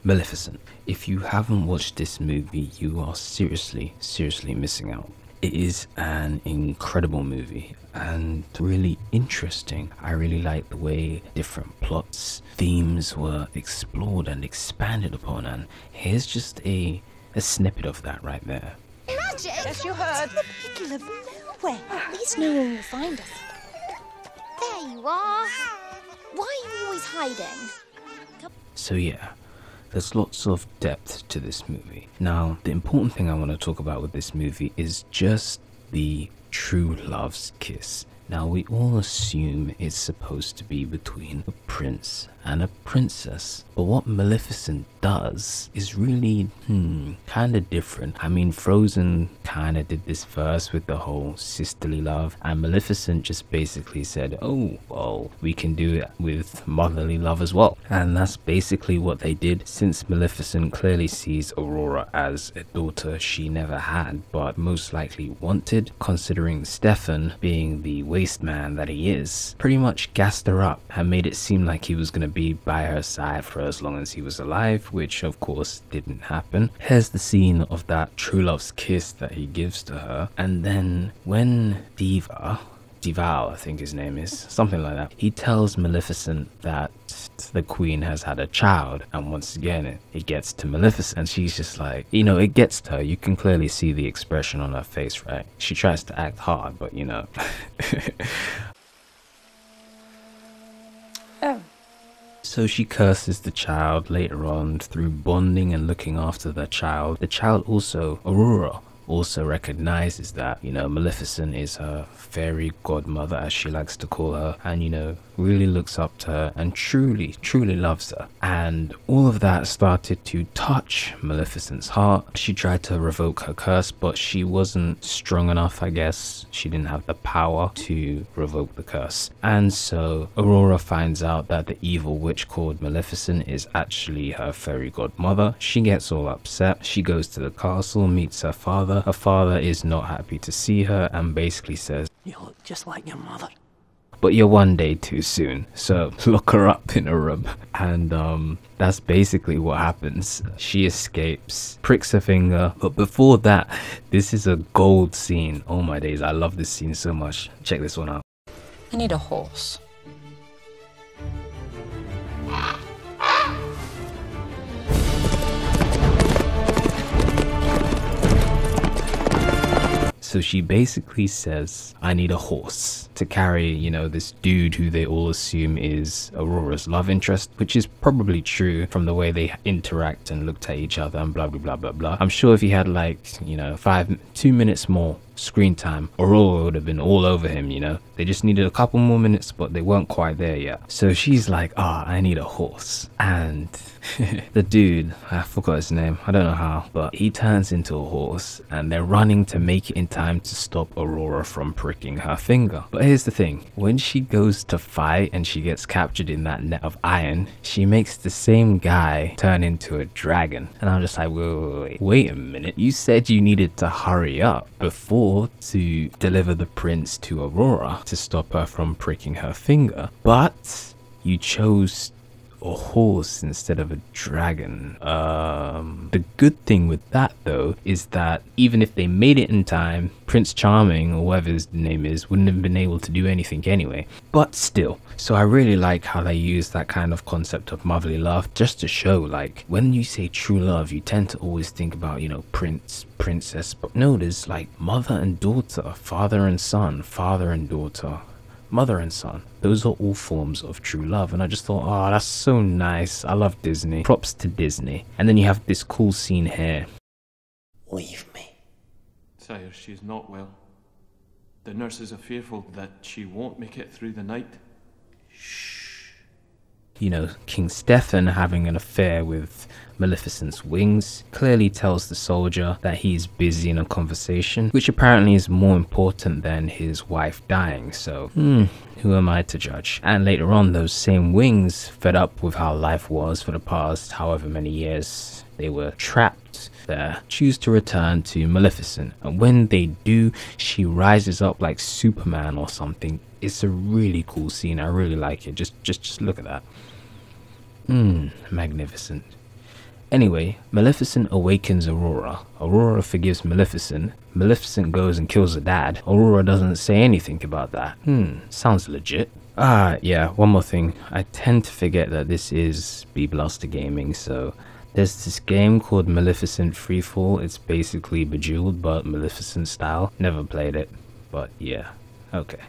Maleficent. If you haven't watched this movie, you are seriously missing out. It is an incredible movie and really interesting. I really like the way different plots, themes were explored and expanded upon, and here's just a snippet of that right there. Magic? Yes, you heard. In the middle of nowhere. At least no one will find us. There you are. Why are you always hiding? So yeah, there's lots of depth to this movie. Now, the important thing I want to talk about with this movie is just the true love's kiss. Now, we all assume it's supposed to be between a prince and a princess, but what Maleficent does is really kind of different. I mean, Frozen kind of did this first with the whole sisterly love, and Maleficent just basically said, oh well, we can do it with motherly love as well. And that's basically what they did, since Maleficent clearly sees Aurora as a daughter she never had but most likely wanted, considering Stefan, being the waste man that he is, pretty much gassed her up and made it seem like he was going to be by her side for as long as he was alive, which of course didn't happen. Here's the scene of that true love's kiss that he gives to her, and then when Deval, I think his name is, something like that, he tells Maleficent that the queen has had a child, and once again it gets to Maleficent, and she's just like, you know, it gets to her. You can clearly see the expression on her face, right? She tries to act hard, but you know. Oh. So she curses the child later on through bonding and looking after the child. The child also, Aurora, also recognizes that, you know, Maleficent is her fairy godmother, as she likes to call her, and, you know, really looks up to her and truly loves her. And all of that started to touch Maleficent's heart. She tried to revoke her curse, but she wasn't strong enough, I guess. She didn't have the power to revoke the curse. And so Aurora finds out that the evil witch called Maleficent is actually her fairy godmother. She gets all upset. She goes to the castle, meets her father. Her father is not happy to see her and basically says, "You look just like your mother. but you're one day too soon, so lock her up in a room." And that's basically what happens. She escapes, pricks her finger, but before that, this is a gold scene. Oh my days, I love this scene so much. Check this one out. I need a horse. So she basically says, I need a horse to carry, you know, this dude who they all assume is Aurora's love interest, which is probably true from the way they interact and looked at each other and blah, blah, blah, blah, blah. I'm sure if he had like, you know, 2 minutes more screen time, Aurora would have been all over him, you know. They just needed a couple more minutes, but they weren't quite there yet. So she's like, I need a horse. And the dude, I forgot his name, I don't know how, but he turns into a horse and they're running to make it in time to stop Aurora from pricking her finger. But here's the thing, when she goes to fight and she gets captured in that net of iron, she makes the same guy turn into a dragon. And I'm just like, wait a minute, you said you needed to hurry up before to deliver the prince to Aurora to stop her from pricking her finger, but you chose a horse instead of a dragon. The good thing with that though is that even if they made it in time, Prince Charming, or whatever his name is, wouldn't have been able to do anything anyway. But still, so I really like how they use that kind of concept of motherly love, just to show, like, when you say true love, you tend to always think about, you know, prince, princess, but no, there's like mother and daughter, father and son, father and daughter, mother and son. Those are all forms of true love, and I just thought, oh, that's so nice. I love Disney. Props to Disney. And then you have this cool scene here. Leave me. Sire, she's not well. The nurses are fearful that she won't make it through the night. You know, King Stefan having an affair with Maleficent's wings clearly tells the soldier that he's busy in a conversation, which apparently is more important than his wife dying, so who am I to judge? And later on, those same wings, fed up with how life was for the past however many years they were trapped there, choose to return to Maleficent. And when they do, she rises up like Superman or something. It's a really cool scene. I really like it. Just look at that. Magnificent. Anyway, Maleficent awakens Aurora. Aurora forgives Maleficent. Maleficent goes and kills her dad. Aurora doesn't say anything about that. Sounds legit. Yeah, one more thing. I tend to forget that this is B Blaster Gaming, so there's this game called Maleficent Freefall. It's basically Bejeweled, but Maleficent style. Never played it, but yeah, okay.